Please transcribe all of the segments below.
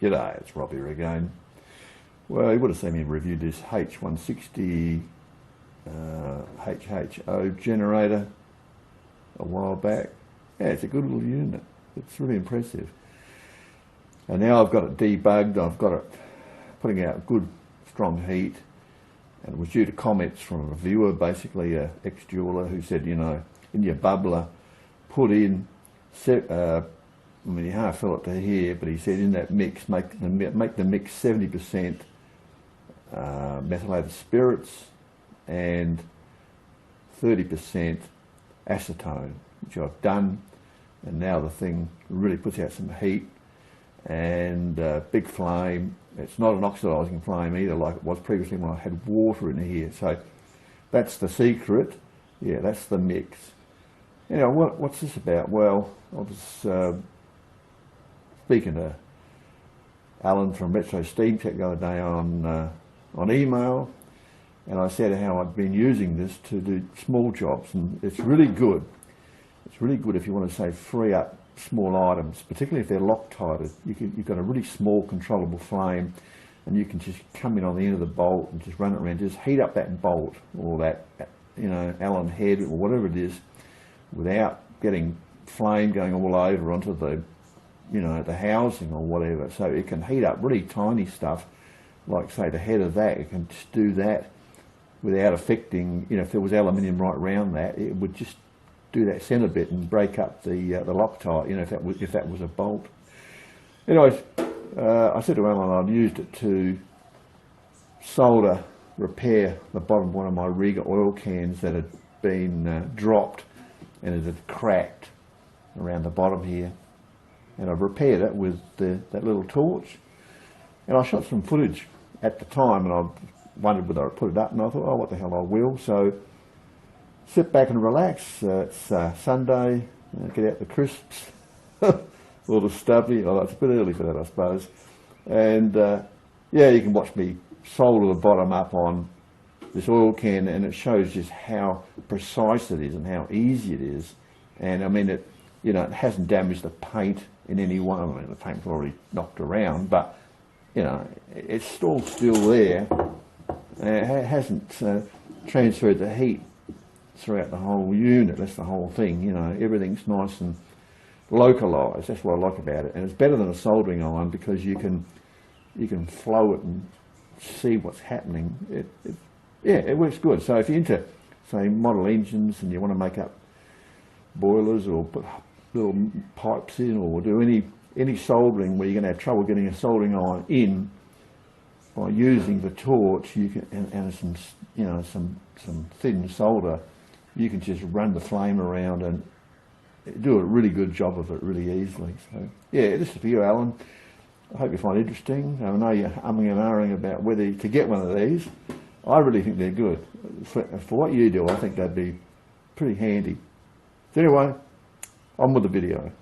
G'day, it's Rob here again. Well, you would have seen me review this H160 HHO generator a while back. Yeah, it's a good little unit. It's really impressive. And now I've got it debugged. I've got it putting out good, strong heat. And it was due to comments from a viewer, basically a ex-jeweler, who said, you know, in your bubbler, put in, I mean, you half fill it to here, but he said in that mix, make the mix 70% methylated spirits and 30% acetone, which I've done. And now the thing really puts out some heat and big flame. It's not an oxidizing flame either, like it was previously when I had water in here. So that's the secret. Yeah, that's the mix. You know, what's this about? Well, I was speaking to Alan from Retro Steam Tech the other day on email, and I said how I'd been using this to do small jobs, and it's really good. It's really good if you want to, say, free up small items, particularly if they're Loctited. You've got a really small controllable flame, and you can just come in on the end of the bolt and just run it around, just heat up that bolt or that, you know, Allen head or whatever it is, without getting flame going all over onto the, you know, the housing or whatever. So it can heat up really tiny stuff, like say the head of that. It can just do that without affecting, you know, if there was aluminium right around that, it would just do that centre bit and break up the Loctite, you know, if that was a bolt. Anyways, I said to Alan I'd used it to repair the bottom of one of my Riga oil cans that had been dropped and it had cracked around the bottom here. And I've repaired it with that little torch. And I shot some footage at the time, and I wondered whether I'd put it up, and I thought, oh, what the hell, I will. So sit back and relax. It's Sunday, get out the crisps, or the stubby. Oh, it's a bit early for that, I suppose. And yeah, you can watch me solder the bottom up on this oil can, and it shows just how precise it is and how easy it is. And I mean, you know, it hasn't damaged the paint in any way. I mean, the paint's already knocked around, but you know, it's all still there. It hasn't transferred the heat throughout the whole unit. That's the whole thing. You know, everything's nice and localized. That's what I like about it. And it's better than a soldering iron because you can flow it and see what's happening. Yeah, it works good. So if you're into, say, model engines and you want to make up boilers or put little pipes in or do any soldering where you're going to have trouble getting a soldering iron in, by using the torch, you can and some, you know, some thin solder, you can just run the flame around and do a really good job of it really easily. So yeah, this is for you, Alan. I hope you find it interesting. I know you're umming and ahhing about whether to get one of these. I really think they're good. For what you do, I think they'd be pretty handy. So anyway, on with the video.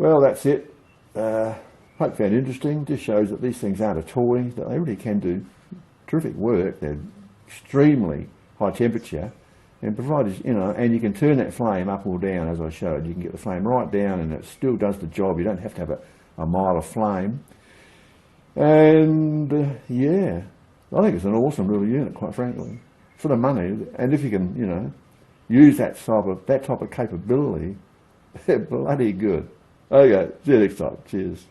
Well, that's it. Hope you found it interesting. Just shows that these things aren't a toy, that they really can do terrific work. They're extremely high temperature, and provided, you know, and you can turn that flame up or down, as I showed. You can get the flame right down and it still does the job. You don't have to have a mile of flame. And yeah, I think it's an awesome little unit, quite frankly, for the money. And if you can, you know, use that type of capability, they're bloody good. Okay, see you next time. Cheers.